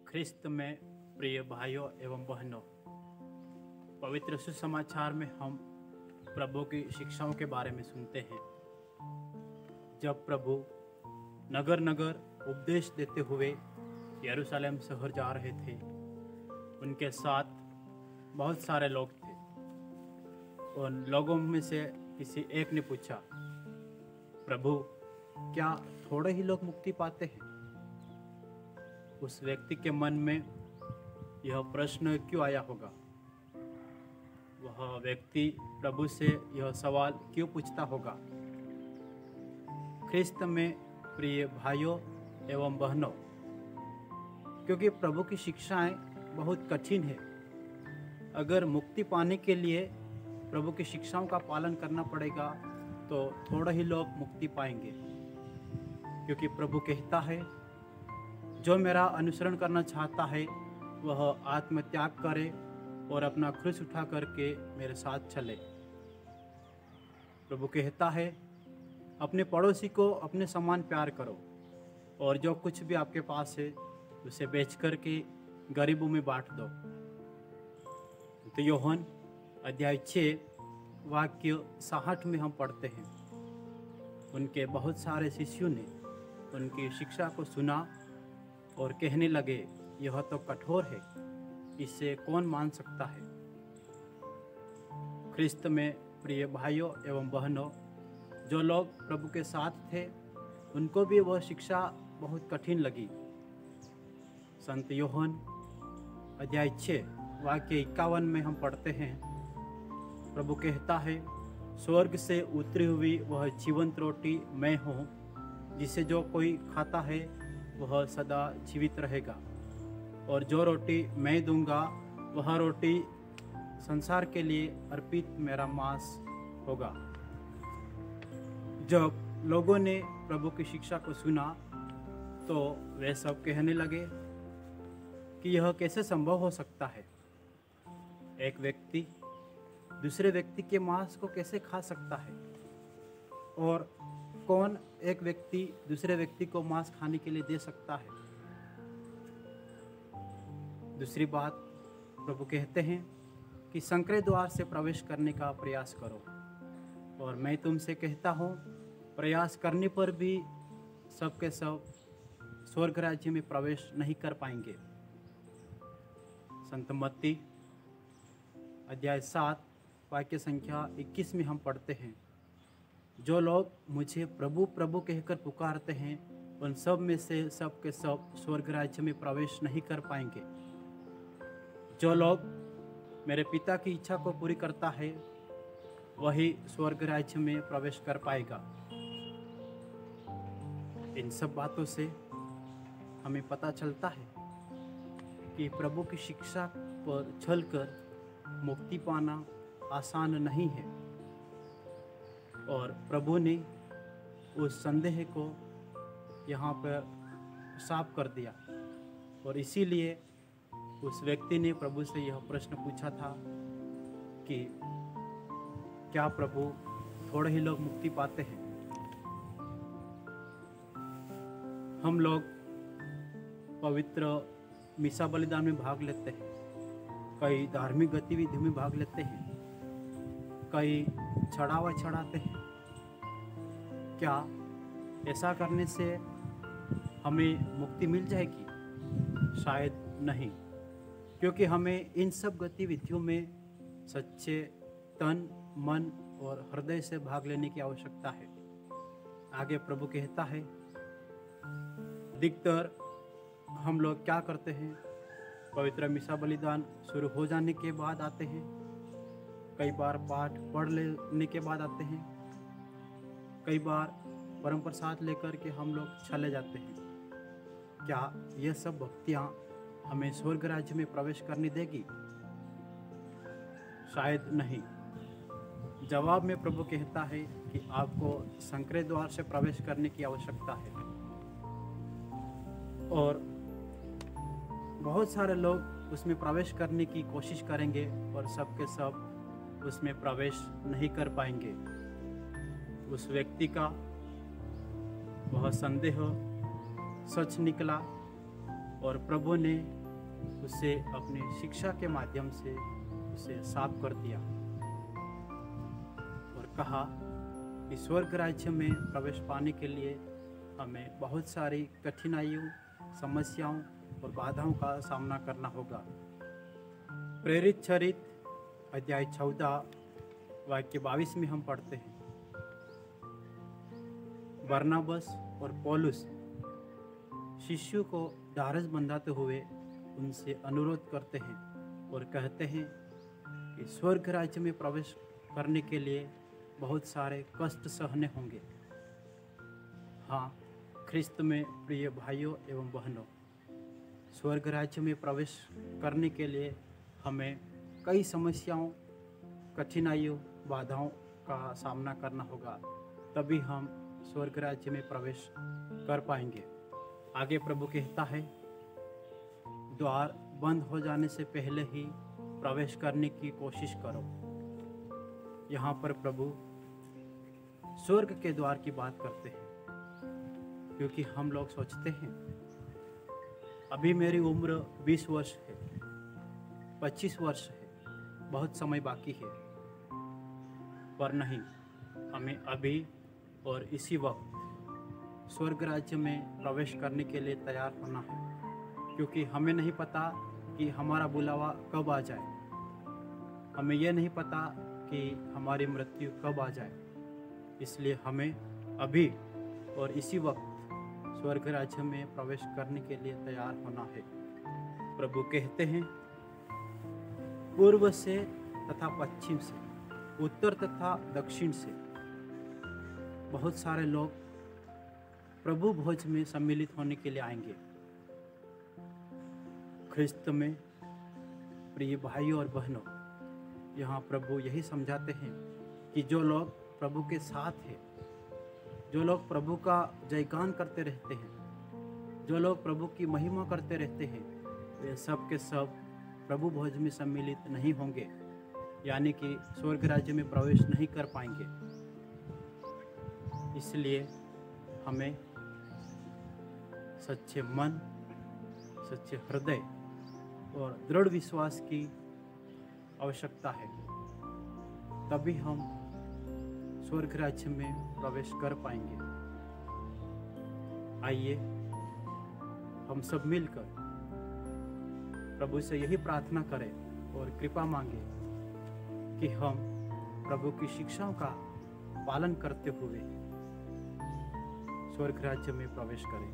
ख्रिस्त में प्रिय भाइयों एवं बहनों, पवित्र सुसमाचार में हम प्रभु की शिक्षाओं के बारे में सुनते हैं। जब प्रभु नगर नगर उपदेश देते हुए यरूशलेम शहर जा रहे थे, उनके साथ बहुत सारे लोग थे। उन लोगों में से किसी एक ने पूछा, प्रभु, क्या थोड़े ही लोग मुक्ति पाते हैं? उस व्यक्ति के मन में यह प्रश्न क्यों आया होगा? वह व्यक्ति प्रभु से यह सवाल क्यों पूछता होगा? ख्रिस्त में प्रिय भाइयों एवं बहनों, क्योंकि प्रभु की शिक्षाएं बहुत कठिन है। अगर मुक्ति पाने के लिए प्रभु की शिक्षाओं का पालन करना पड़ेगा तो थोड़े ही लोग मुक्ति पाएंगे, क्योंकि प्रभु कहता है, जो मेरा अनुसरण करना चाहता है वह आत्मत्याग करे और अपना क्रूस उठा करके मेरे साथ चले। प्रभु कहता है, अपने पड़ोसी को अपने समान प्यार करो और जो कुछ भी आपके पास है उसे बेच करके गरीबों में बांट दो। तो यूहन्ना अध्याय 6 वाक्य 60 में हम पढ़ते हैं, उनके बहुत सारे शिष्यों ने उनकी शिक्षा को सुना और कहने लगे, यह तो कठोर है, इसे कौन मान सकता है? ख्रिस्त में प्रिय भाइयों एवं बहनों, जो लोग प्रभु के साथ थे उनको भी वह शिक्षा बहुत कठिन लगी। संत यूहन्ना अध्याय 6 वाक्य 51 में हम पढ़ते हैं, प्रभु कहता है, स्वर्ग से उतरी हुई वह जीवंत रोटी मैं हूँ, जिसे जो कोई खाता है वह सदा जीवित रहेगा, और जो रोटी मैं दूंगा वह रोटी संसार के लिए अर्पित मेरा मांस होगा। जब लोगों ने प्रभु की शिक्षा को सुना तो वे सब कहने लगे कि यह कैसे संभव हो सकता है? एक व्यक्ति दूसरे व्यक्ति के मांस को कैसे खा सकता है? और कौन एक व्यक्ति दूसरे व्यक्ति को मांस खाने के लिए दे सकता है? दूसरी बात, प्रभु कहते हैं कि संकरे द्वार से प्रवेश करने का प्रयास करो, और मैं तुमसे कहता हूँ, प्रयास करने पर भी सबके सब स्वर्ग राज्य में प्रवेश नहीं कर पाएंगे। संत मत्ती अध्याय 7 वाक्य संख्या 21 में हम पढ़ते हैं, जो लोग मुझे प्रभु प्रभु कहकर पुकारते हैं उन सब में से सब के सब स्वर्ग राज्य में प्रवेश नहीं कर पाएंगे। जो लोग मेरे पिता की इच्छा को पूरी करता है वही स्वर्ग राज्य में प्रवेश कर पाएगा। इन सब बातों से हमें पता चलता है कि प्रभु की शिक्षा पर चलकर मुक्ति पाना आसान नहीं है, और प्रभु ने उस संदेह को यहाँ पर साफ कर दिया। और इसीलिए उस व्यक्ति ने प्रभु से यह प्रश्न पूछा था कि क्या प्रभु थोड़े ही लोग मुक्ति पाते हैं? हम लोग पवित्र मिसा बलिदान में भाग लेते हैं, कई धार्मिक गतिविधियों में भाग लेते हैं, कई चढ़ावा चढ़ाते हैं। क्या ऐसा करने से हमें मुक्ति मिल जाएगी? शायद नहीं, क्योंकि हमें इन सब गतिविधियों में सच्चे तन, मन और हृदय से भाग लेने की आवश्यकता है। आगे प्रभु कहता है, अधिकतर हम लोग क्या करते हैं, पवित्र मिसा बलिदान शुरू हो जाने के बाद आते हैं, कई बार पाठ पढ़ लेने के बाद आते हैं, कई बार परम प्रसाद लेकर के हम लोग चले जाते हैं। क्या यह सब भक्तियाँ हमें स्वर्ग राज्य में प्रवेश करने देगी? शायद नहीं। जवाब में प्रभु कहता है कि आपको संकरे द्वार से प्रवेश करने की आवश्यकता है, और बहुत सारे लोग उसमें प्रवेश करने की कोशिश करेंगे और सबके सब उसमें प्रवेश नहीं कर पाएंगे। उस व्यक्ति का वह संदेह सच निकला और प्रभु ने उसे अपनी शिक्षा के माध्यम से उसे साफ कर दिया और कहा कि स्वर्ग राज्य में प्रवेश पाने के लिए हमें बहुत सारी कठिनाइयों, समस्याओं और बाधाओं का सामना करना होगा। प्रेरित चरित्र अध्याय 14 वाक्य 22 में हम पढ़ते हैं, बरनबास और पौलुस शिष्यों को ढाढ़स बंधाते हुए उनसे अनुरोध करते हैं और कहते हैं कि स्वर्ग राज्य में प्रवेश करने के लिए बहुत सारे कष्ट सहने होंगे। हाँ, ख्रिस्त में प्रिय भाइयों एवं बहनों, स्वर्ग राज्य में प्रवेश करने के लिए हमें कई समस्याओं, कठिनाइयों, बाधाओं का सामना करना होगा, तभी हम स्वर्ग राज्य में प्रवेश कर पाएंगे। आगे प्रभु कहता है, द्वार बंद हो जाने से पहले ही प्रवेश करने की कोशिश करो। यहाँ पर प्रभु स्वर्ग के द्वार की बात करते हैं, क्योंकि हम लोग सोचते हैं अभी मेरी उम्र 20 वर्ष है, 25 वर्ष है, बहुत समय बाकी है। पर नहीं, हमें अभी और इसी वक्त स्वर्ग राज्य में प्रवेश करने के लिए तैयार होना है, क्योंकि हमें नहीं पता कि हमारा बुलावा कब आ जाए। हमें यह नहीं पता कि हमारी मृत्यु कब आ जाए। इसलिए हमें अभी और इसी वक्त स्वर्ग राज्य में प्रवेश करने के लिए तैयार होना है। प्रभु कहते हैं, पूर्व से तथा पश्चिम से, उत्तर तथा दक्षिण से बहुत सारे लोग प्रभु भोज में सम्मिलित होने के लिए आएंगे। ख्रिस्त में प्रिय भाइयों और बहनों, यहाँ प्रभु यही समझाते हैं कि जो लोग प्रभु के साथ हैं, जो लोग प्रभु का जयगान करते रहते हैं, जो लोग प्रभु की महिमा करते रहते हैं, वे सब के सब प्रभु भोज में सम्मिलित नहीं होंगे, यानी कि स्वर्ग राज्य में प्रवेश नहीं कर पाएंगे। इसलिए हमें सच्चे मन, सच्चे हृदय और दृढ़ विश्वास की आवश्यकता है, तभी हम स्वर्ग राज्य में प्रवेश कर पाएंगे। आइए हम सब मिलकर प्रभु से यही प्रार्थना करें और कृपा मांगे कि हम प्रभु की शिक्षाओं का पालन करते हुए स्वर्ग राज्य में प्रवेश करें।